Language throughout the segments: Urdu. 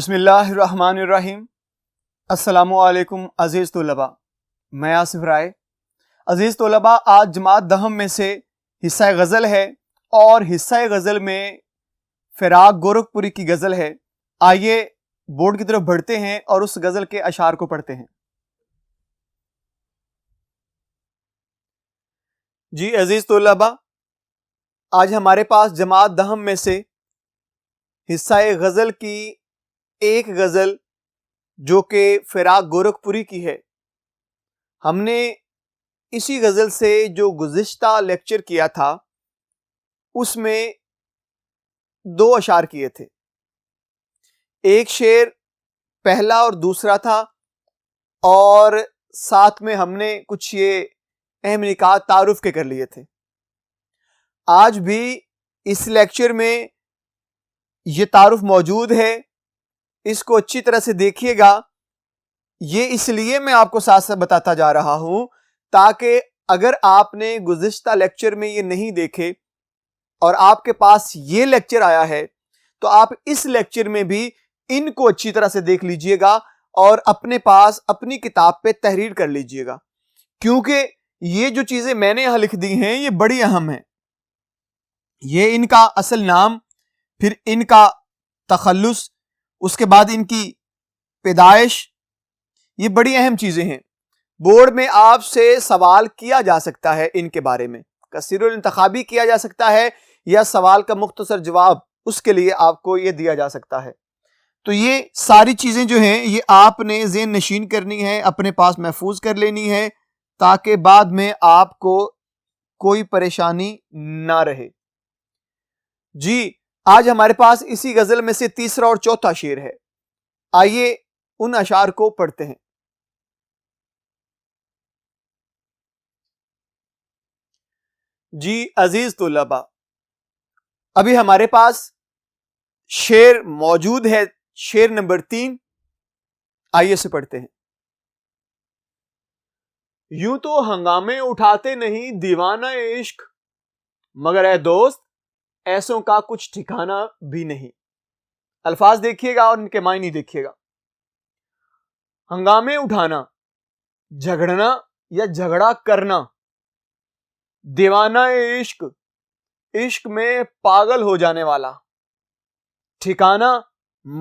بسم اللہ الرحمن الرحیم۔ السلام علیکم عزیز طلباء، میں آصف رائے۔ عزیز طلباء، آج جماعت دہم میں سے حصہ غزل ہے اور حصہ غزل میں فراق گورکھپوری کی غزل ہے۔ آئیے بورڈ کی طرف بڑھتے ہیں اور اس غزل کے اشعار کو پڑھتے ہیں۔ جی عزیز طلباء، آج ہمارے پاس جماعت دہم میں سے حصہ غزل کی ایک غزل جو کہ فراق گورکھپوری کی ہے۔ ہم نے اسی غزل سے جو گزشتہ لیکچر کیا تھا اس میں 2 اشعار کیے تھے، ایک شعر پہلا اور دوسرا تھا، اور ساتھ میں ہم نے کچھ یہ اہم نکات تعارف کے کر لیے تھے۔ آج بھی اس لیکچر میں یہ تعارف موجود ہے، اس کو اچھی طرح سے دیکھیے گا۔ یہ اس لیے میں آپ کو ساتھ ساتھ بتاتا جا رہا ہوں تاکہ اگر آپ نے گزشتہ لیکچر میں یہ نہیں دیکھے اور آپ کے پاس یہ لیکچر آیا ہے تو آپ اس لیکچر میں بھی ان کو اچھی طرح سے دیکھ لیجئے گا اور اپنے پاس اپنی کتاب پہ تحریر کر لیجئے گا، کیونکہ یہ جو چیزیں میں نے یہاں لکھ دی ہیں یہ بڑی اہم ہیں۔ یہ ان کا اصل نام، پھر ان کا تخلص، اس کے بعد ان کی پیدائش، یہ بڑی اہم چیزیں ہیں۔ بورڈ میں آپ سے سوال کیا جا سکتا ہے ان کے بارے میں، کثیر الانتخابی کیا جا سکتا ہے یا سوال کا مختصر جواب، اس کے لیے آپ کو یہ دیا جا سکتا ہے۔ تو یہ ساری چیزیں جو ہیں یہ آپ نے ذہن نشین کرنی ہے، اپنے پاس محفوظ کر لینی ہے تاکہ بعد میں آپ کو کوئی پریشانی نہ رہے۔ جی آج ہمارے پاس اسی غزل میں سے تیسرا اور چوتھا شعر ہے۔ آئیے ان اشعار کو پڑھتے ہیں۔ جی عزیز طلباء، ابھی ہمارے پاس شعر موجود ہے، شعر نمبر 3، آئیے سے پڑھتے ہیں۔ یوں تو ہنگامے اٹھاتے نہیں دیوانہ عشق، مگر اے دوست ایسوں کا کچھ ٹھکانہ بھی نہیں۔ الفاظ دیکھیے گا اور ان کے معنی دیکھیے گا۔ ہنگامے اٹھانا، جھگڑنا یا جھگڑا کرنا، دیوانہ عشق، عشق میں پاگل ہو جانے والا، ٹھکانہ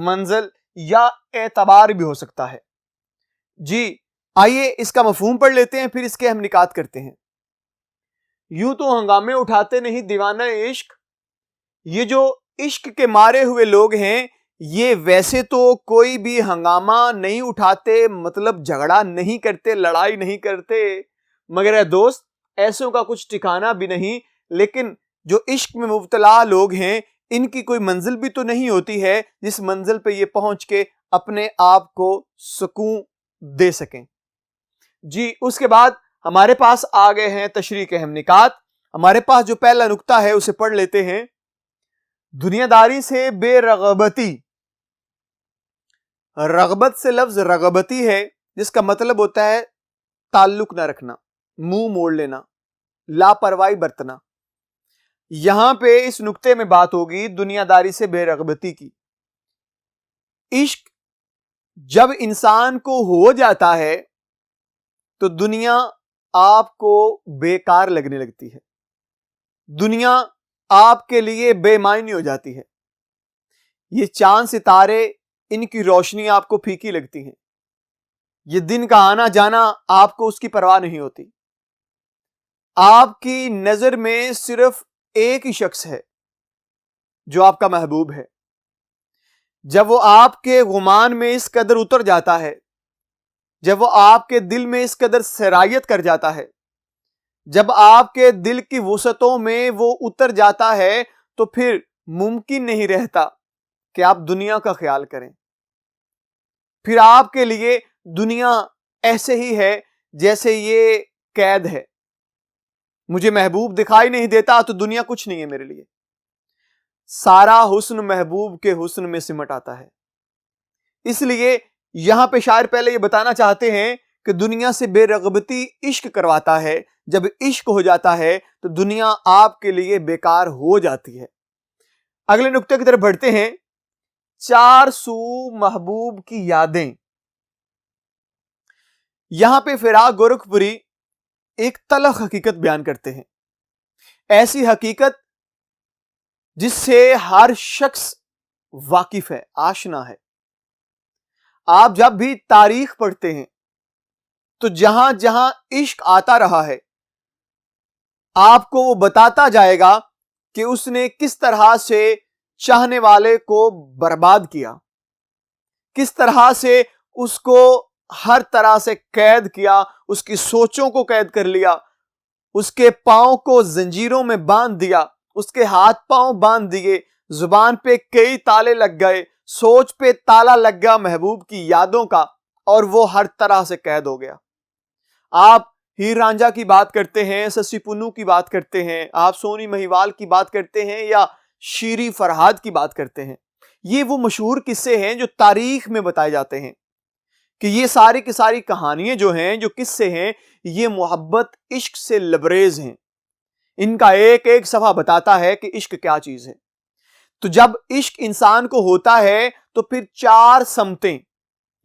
منزل یا اعتبار بھی ہو سکتا ہے۔ جی آئیے اس کا مفہوم پڑھ لیتے ہیں، پھر اس کے ہم نکات کرتے ہیں۔ یوں تو ہنگامے اٹھاتے نہیں دیوانہ عشق، یہ جو عشق کے مارے ہوئے لوگ ہیں یہ ویسے تو کوئی بھی ہنگامہ نہیں اٹھاتے، مطلب جھگڑا نہیں کرتے، لڑائی نہیں کرتے، مگر اے دوست ایسوں کا کچھ ٹھکانہ بھی نہیں۔ لیکن جو عشق میں مبتلا لوگ ہیں ان کی کوئی منزل بھی تو نہیں ہوتی ہے جس منزل پہ یہ پہنچ کے اپنے آپ کو سکون دے سکیں۔ جی اس کے بعد ہمارے پاس آ گئے ہیں تشریح کے اہم نکات۔ ہمارے پاس جو پہلا نقطہ ہے اسے پڑھ لیتے ہیں۔ دنیا داری سے بے رغبتی، رغبت سے لفظ رغبتی ہے جس کا مطلب ہوتا ہے تعلق نہ رکھنا، منہ موڑ لینا، لاپرواہی برتنا۔ یہاں پہ اس نقطے میں بات ہوگی دنیا داری سے بے رغبتی کی۔ عشق جب انسان کو ہو جاتا ہے تو دنیا آپ کو بیکار لگنے لگتی ہے، دنیا آپ کے لیے بے معنی ہو جاتی ہے۔ یہ چاند ستارے، ان کی روشنی آپ کو پھیکی لگتی ہیں، یہ دن کا آنا جانا آپ کو اس کی پرواہ نہیں ہوتی۔ آپ کی نظر میں صرف ایک ہی شخص ہے جو آپ کا محبوب ہے۔ جب وہ آپ کے گمان میں اس قدر اتر جاتا ہے، جب وہ آپ کے دل میں اس قدر سرایت کر جاتا ہے، جب آپ کے دل کی وسعتوں میں وہ اتر جاتا ہے تو پھر ممکن نہیں رہتا کہ آپ دنیا کا خیال کریں۔ پھر آپ کے لیے دنیا ایسے ہی ہے جیسے یہ قید ہے۔ مجھے محبوب دکھائی نہیں دیتا تو دنیا کچھ نہیں ہے میرے لیے۔ سارا حسن محبوب کے حسن میں سمٹ آتا ہے۔ اس لیے یہاں پہ شاعر پہلے یہ بتانا چاہتے ہیں کہ دنیا سے بے رغبتی عشق کرواتا ہے۔ جب عشق ہو جاتا ہے تو دنیا آپ کے لیے بیکار ہو جاتی ہے۔ اگلے نقطے کی طرف بڑھتے ہیں۔ چار سو محبوب کی یادیں. یہاں پہ فراق گورکھپوری ایک تلخ حقیقت بیان کرتے ہیں, ایسی حقیقت جس سے ہر شخص واقف ہے, آشنا ہے. آپ جب بھی تاریخ پڑھتے ہیں تو جہاں جہاں عشق آتا رہا ہے آپ کو وہ بتاتا جائے گا کہ اس نے کس طرح سے چاہنے والے کو برباد کیا, کس طرح سے اس کو ہر طرح سے قید کیا, اس کی سوچوں کو قید کر لیا, اس کے پاؤں کو زنجیروں میں باندھ دیا, اس کے ہاتھ پاؤں باندھ دیے, زبان پہ کئی تالے لگ گئے, سوچ پہ تالا لگ گیا محبوب کی یادوں کا, اور وہ ہر طرح سے قید ہو گیا. آپ ہیر رانجھا کی بات کرتے ہیں, سسی پنو کی بات کرتے ہیں, آپ سونی مہیوال کی بات کرتے ہیں, یا شیری فرہاد کی بات کرتے ہیں. یہ وہ مشہور قصے ہیں جو تاریخ میں بتائے جاتے ہیں کہ یہ ساری کی ساری کہانیاں جو ہیں, جو قصے ہیں, یہ محبت عشق سے لبریز ہیں. ان کا ایک ایک صفحہ بتاتا ہے کہ عشق کیا چیز ہے. تو جب عشق انسان کو ہوتا ہے تو پھر چار سمتیں,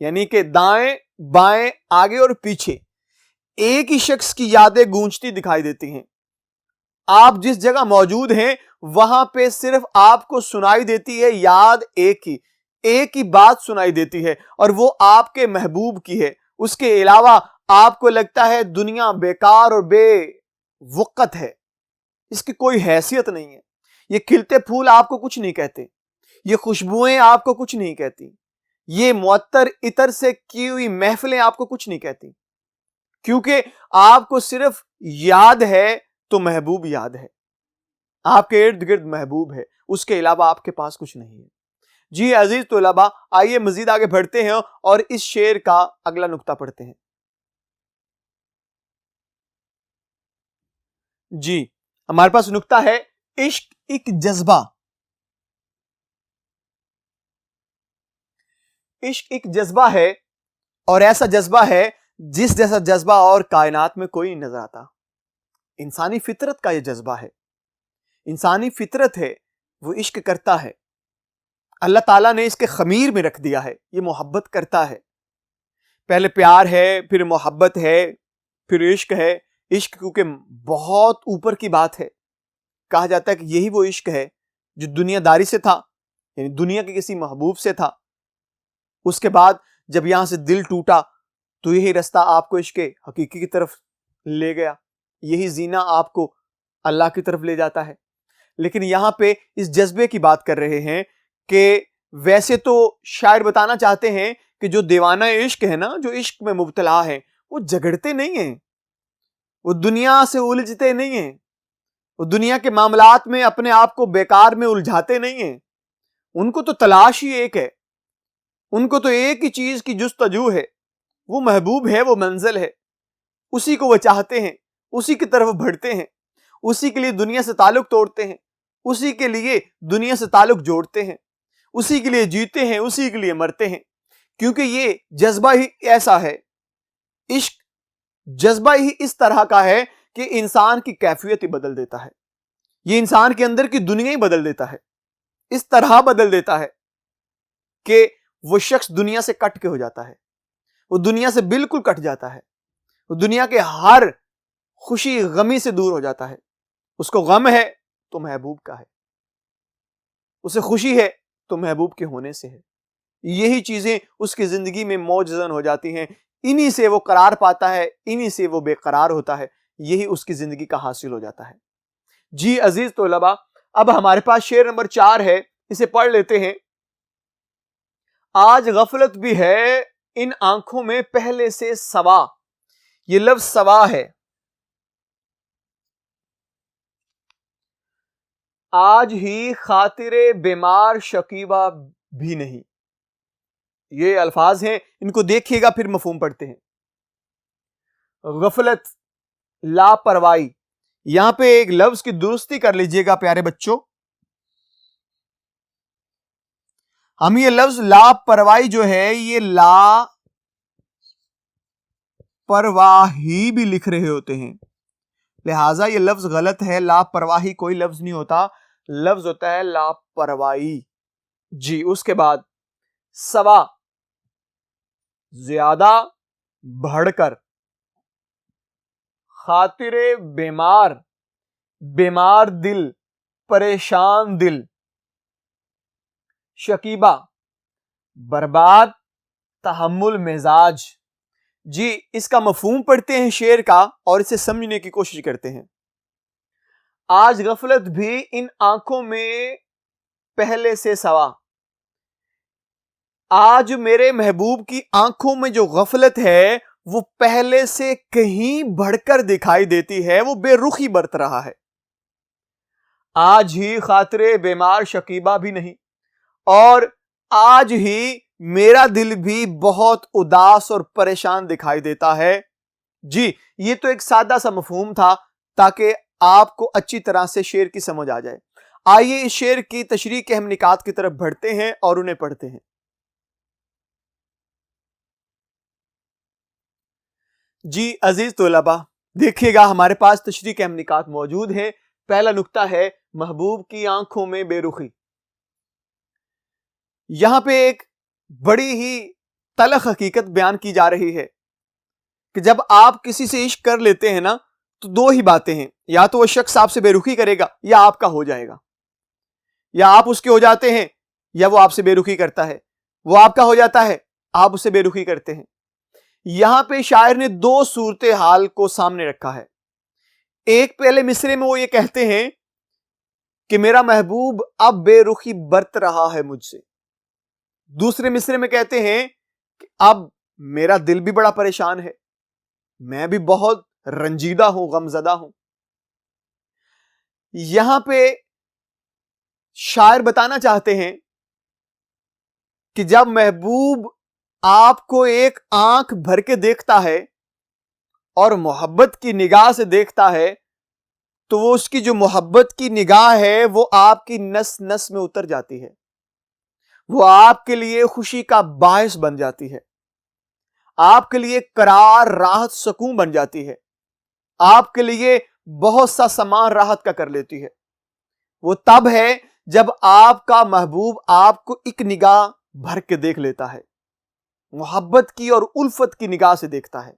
یعنی کہ دائیں بائیں آگے اور پیچھے, ایک ہی شخص کی یادیں گونجتی دکھائی دیتی ہیں. آپ جس جگہ موجود ہیں وہاں پہ صرف آپ کو سنائی دیتی ہے یاد, ایک ہی بات سنائی دیتی ہے, اور وہ آپ کے محبوب کی ہے. اس کے علاوہ آپ کو لگتا ہے دنیا بیکار اور بے وقت ہے, اس کی کوئی حیثیت نہیں ہے. یہ کھلتے پھول آپ کو کچھ نہیں کہتے, یہ خوشبوئیں آپ کو کچھ نہیں کہتی, یہ معطر عطر سے کی ہوئی محفلیں آپ کو کچھ نہیں کہتی, کیونکہ آپ کو صرف یاد ہے تو محبوب یاد ہے. آپ کے ارد گرد محبوب ہے, اس کے علاوہ آپ کے پاس کچھ نہیں ہے. جی عزیز طلباء, آئیے مزید آگے بڑھتے ہیں اور اس شعر کا اگلا نقطہ پڑھتے ہیں. جی ہمارے پاس نقطہ ہے عشق ایک جذبہ. عشق ایک جذبہ ہے, اور ایسا جذبہ ہے جس جیسا جذبہ اور کائنات میں کوئی نہیں نظر آتا. انسانی فطرت کا یہ جذبہ ہے, انسانی فطرت ہے, وہ عشق کرتا ہے. اللہ تعالیٰ نے اس کے خمیر میں رکھ دیا ہے, یہ محبت کرتا ہے. پہلے پیار ہے, پھر محبت ہے, پھر عشق ہے. عشق کیونکہ بہت اوپر کی بات ہے, کہا جاتا ہے کہ یہی وہ عشق ہے جو دنیا داری سے تھا, یعنی دنیا کے کسی محبوب سے تھا. اس کے بعد جب یہاں سے دل ٹوٹا تو یہی رستہ آپ کو عشق حقیقی کی طرف لے گیا, یہی زینہ آپ کو اللہ کی طرف لے جاتا ہے. لیکن یہاں پہ اس جذبے کی بات کر رہے ہیں کہ ویسے تو شاعر بتانا چاہتے ہیں کہ جو دیوانہ عشق ہے نا, جو عشق میں مبتلا ہے, وہ جھگڑتے نہیں ہیں, وہ دنیا سے الجھتے نہیں ہیں, وہ دنیا کے معاملات میں اپنے آپ کو بیکار میں الجھاتے نہیں ہیں. ان کو تو تلاش ہی ایک ہے, ان کو تو ایک ہی چیز کی جستجو ہے, وہ محبوب ہے, وہ منزل ہے, اسی کو وہ چاہتے ہیں, اسی کی طرف بڑھتے ہیں, اسی کے لیے دنیا سے تعلق توڑتے ہیں, اسی کے لیے دنیا سے تعلق جوڑتے ہیں, اسی کے لیے جیتے ہیں, اسی کے لیے مرتے ہیں. کیونکہ یہ جذبہ ہی ایسا ہے, عشق جذبہ ہی اس طرح کا ہے کہ انسان کی کیفیت ہی بدل دیتا ہے, یہ انسان کے اندر کی دنیا ہی بدل دیتا ہے, اس طرح بدل دیتا ہے کہ وہ شخص دنیا سے کٹ کے ہو جاتا ہے, وہ دنیا سے بالکل کٹ جاتا ہے, وہ دنیا کے ہر خوشی غمی سے دور ہو جاتا ہے. اس کو غم ہے تو محبوب کا ہے, اسے خوشی ہے تو محبوب کے ہونے سے ہے. یہی چیزیں اس کی زندگی میں موجزن ہو جاتی ہیں, انہی سے وہ قرار پاتا ہے, انہی سے وہ بے قرار ہوتا ہے, یہی اس کی زندگی کا حاصل ہو جاتا ہے. جی عزیز طلباء, اب ہمارے پاس شعر نمبر 4 ہے, اسے پڑھ لیتے ہیں. آج غفلت بھی ہے ان آنکھوں میں پہلے سے سوا. یہ لفظ سوا ہے. آج ہی خاطر بیمار شکیبہ بھی نہیں. یہ الفاظ ہیں, ان کو دیکھیے گا پھر مفہوم پڑھتے ہیں. غفلت, لاپرواہی, یہاں پہ ایک لفظ کی درستی کر لیجئے گا پیارے بچوں. ہم یہ لفظ لاپرواہی جو ہے یہ لا پرواہی بھی لکھ رہے ہوتے ہیں, لہٰذا یہ لفظ غلط ہے. لاپرواہی کوئی لفظ نہیں ہوتا, لفظ ہوتا ہے لاپرواہی. جی اس کے بعد سوا زیادہ بڑھ کر، خاطر بیمار بیمار دل پریشان دل، شکیبہ برباد تحمل مزاج۔ جی اس کا مفہوم پڑھتے ہیں شعر کا اور اسے سمجھنے کی کوشش کرتے ہیں۔ آج غفلت بھی ان آنکھوں میں پہلے سے سوا، آج میرے محبوب کی آنکھوں میں جو غفلت ہے وہ پہلے سے کہیں بڑھ کر دکھائی دیتی ہے، وہ بے رخی برت رہا ہے۔ آج ہی خاطر بیمار شکیبہ بھی نہیں، اور آج ہی میرا دل بھی بہت اداس اور پریشان دکھائی دیتا ہے۔ جی یہ تو ایک سادہ سا مفہوم تھا تاکہ آپ کو اچھی طرح سے شعر کی سمجھ آ جائے۔ آئیے اس شعر کی تشریح کے اہم نکات کی طرف بڑھتے ہیں اور انہیں پڑھتے ہیں۔ جی عزیز طلباء، دیکھیے گا ہمارے پاس تشریح کے اہم نکات موجود ہیں۔ پہلا نکتہ ہے محبوب کی آنکھوں میں بے رخی۔ یہاں پہ ایک بڑی ہی تلخ حقیقت بیان کی جا رہی ہے کہ جب آپ کسی سے عشق کر لیتے ہیں نا تو دو ہی باتیں ہیں، یا تو وہ شخص آپ سے بے رخی کرے گا یا آپ کا ہو جائے گا، یا آپ اس کے ہو جاتے ہیں یا وہ آپ سے بے رخی کرتا ہے، وہ آپ کا ہو جاتا ہے آپ اسے بے رخی کرتے ہیں۔ یہاں پہ شاعر نے دو صورتحال کو سامنے رکھا ہے۔ ایک پہلے مصرے میں وہ یہ کہتے ہیں کہ میرا محبوب اب بے رخی برت رہا ہے مجھ سے، دوسرے مصرے میں کہتے ہیں کہ اب میرا دل بھی بڑا پریشان ہے، میں بھی بہت رنجیدہ ہوں، غمزدہ ہوں۔ یہاں پہ شاعر بتانا چاہتے ہیں کہ جب محبوب آپ کو ایک آنکھ بھر کے دیکھتا ہے اور محبت کی نگاہ سے دیکھتا ہے تو وہ اس کی جو محبت کی نگاہ ہے وہ آپ کی نس نس میں اتر جاتی ہے، وہ آپ کے لیے خوشی کا باعث بن جاتی ہے، آپ کے لیے قرار راحت سکون بن جاتی ہے، آپ کے لیے بہت سا سامان راحت کا کر لیتی ہے۔ وہ تب ہے جب آپ کا محبوب آپ کو ایک نگاہ بھر کے دیکھ لیتا ہے، محبت کی اور الفت کی نگاہ سے دیکھتا ہے۔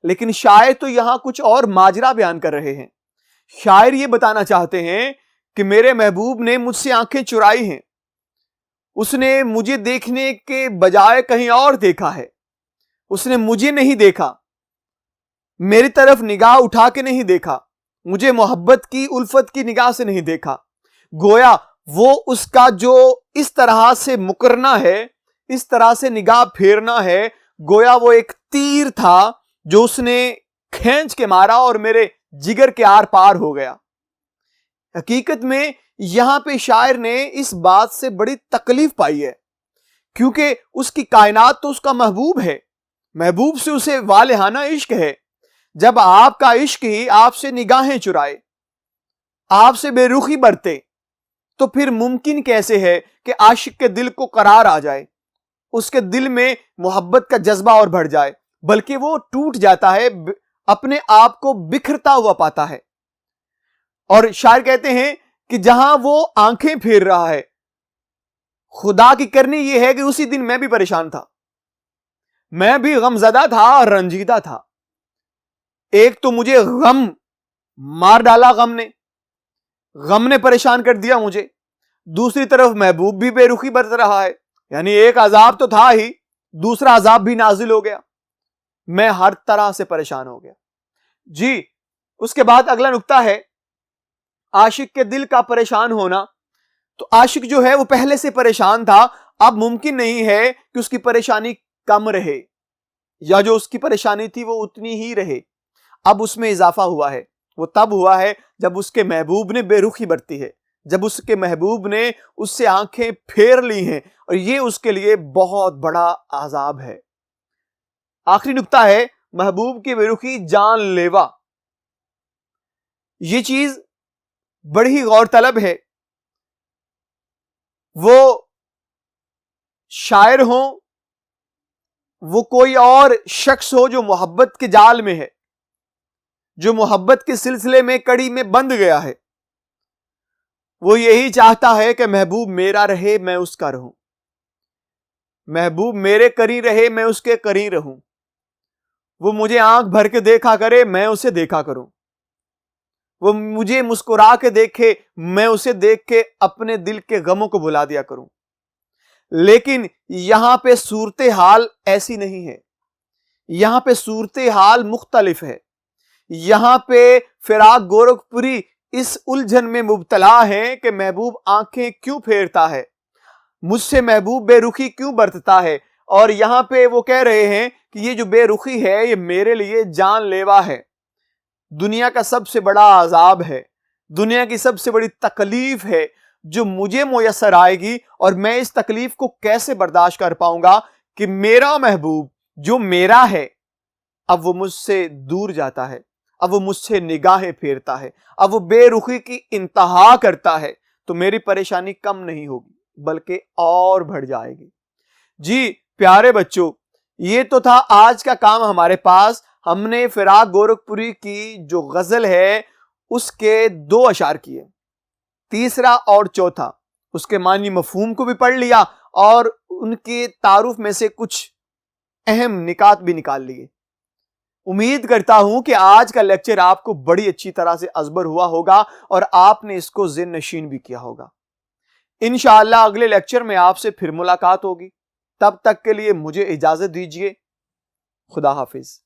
لیکن شاعر تو یہاں کچھ اور ماجرا بیان کر رہے ہیں۔ شاعر یہ بتانا چاہتے ہیں کہ میرے محبوب نے مجھ سے آنکھیں چرائی ہیں، اس نے مجھے دیکھنے کے بجائے کہیں اور دیکھا ہے، اس نے مجھے نہیں دیکھا، میری طرف نگاہ اٹھا کے نہیں دیکھا، مجھے محبت کی الفت کی نگاہ سے نہیں دیکھا۔ گویا وہ اس کا جو اس طرح سے مکرنا ہے، اس طرح سے نگاہ پھیرنا ہے، گویا وہ ایک تیر تھا جو اس نے کھینچ کے مارا اور میرے جگر کے آر پار ہو گیا۔ حقیقت میں یہاں پہ شاعر نے اس بات سے بڑی تکلیف پائی ہے، کیونکہ اس کی کائنات تو اس کا محبوب ہے، محبوب سے اسے والہانہ عشق ہے۔ جب آپ کا عشق ہی آپ سے نگاہیں چرائے، آپ سے بے رخی برتے، تو پھر ممکن کیسے ہے کہ عاشق کے دل کو قرار آ جائے، اس کے دل میں محبت کا جذبہ اور بڑھ جائے، بلکہ وہ ٹوٹ جاتا ہے، اپنے آپ کو بکھرتا ہوا پاتا ہے۔ اور شاعر کہتے ہیں کہ جہاں وہ آنکھیں پھیر رہا ہے، خدا کی کرنی یہ ہے کہ اسی دن میں بھی پریشان تھا، میں بھی غمزدہ تھا اور رنجیدہ تھا۔ ایک تو مجھے غم مار ڈالا، غم نے پریشان کر دیا مجھے، دوسری طرف محبوب بھی بے رخی برت رہا ہے، یعنی ایک عذاب تو تھا ہی، دوسرا عذاب بھی نازل ہو گیا، میں ہر طرح سے پریشان ہو گیا۔ جی اس کے بعد اگلا نکتہ ہے عاشق کے دل کا پریشان ہونا۔ تو عاشق جو ہے وہ پہلے سے پریشان تھا، اب ممکن نہیں ہے کہ اس کی پریشانی کم رہے، یا جو اس کی پریشانی تھی وہ اتنی ہی رہے، اب اس میں اضافہ ہوا ہے۔ وہ تب ہوا ہے جب اس کے محبوب نے بے رخی برتی ہے، جب اس کے محبوب نے اس سے آنکھیں پھیر لی ہیں، اور یہ اس کے لیے بہت بڑا عذاب ہے۔ آخری نکتہ ہے محبوب کی بے رخی جان لیوا۔ یہ چیز بڑی ہی غور طلب ہے۔ وہ شاعر ہوں، وہ کوئی اور شخص ہو جو محبت کے جال میں ہے، جو محبت کے سلسلے میں کڑی میں بند گیا ہے، وہ یہی چاہتا ہے کہ محبوب میرا رہے، میں اس کا رہوں۔ محبوب میرے قریب رہے میں اس کے قریب رہوں، وہ مجھے آنکھ بھر کے دیکھا کرے میں اسے دیکھا کروں، وہ مجھے مسکرا کے دیکھے میں اسے دیکھ کے اپنے دل کے غموں کو بھلا دیا کروں۔ لیکن یہاں پہ صورتحال ایسی نہیں ہے، یہاں پہ صورتحال مختلف ہے۔ یہاں پہ فراق گورکھپوری اس الجھن میں مبتلا ہے کہ محبوب آنکھیں کیوں پھیرتا ہے، مجھ سے محبوب بے رخی کیوں برتتا ہے، اور یہاں پہ وہ کہہ رہے ہیں کہ یہ جو بے رخی ہے یہ میرے لیے جان لیوا ہے، دنیا کا سب سے بڑا عذاب ہے، دنیا کی سب سے بڑی تکلیف ہے جو مجھے میسر آئے گی، اور میں اس تکلیف کو کیسے برداشت کر پاؤں گا کہ میرا محبوب جو میرا ہے اب وہ مجھ سے دور جاتا ہے، اب وہ مجھ سے نگاہیں پھیرتا ہے، اب وہ بے رخی کی انتہا کرتا ہے، تو میری پریشانی کم نہیں ہوگی بلکہ اور بڑھ جائے گی۔ جی پیارے بچوں، یہ تو تھا آج کا کام ہمارے پاس۔ ہم نے فراق گورکھپوری کی جو غزل ہے اس کے 2 اشعار کیے، تیسرا اور چوتھا، اس کے معنی مفہوم کو بھی پڑھ لیا اور ان کے تعارف میں سے کچھ اہم نکات بھی نکال لیے۔ امید کرتا ہوں کہ آج کا لیکچر آپ کو بڑی اچھی طرح سے ازبر ہوا ہوگا اور آپ نے اس کو ذہن نشین بھی کیا ہوگا۔ انشاءاللہ اگلے لیکچر میں آپ سے پھر ملاقات ہوگی، تب تک کے لیے مجھے اجازت دیجیے۔ خدا حافظ۔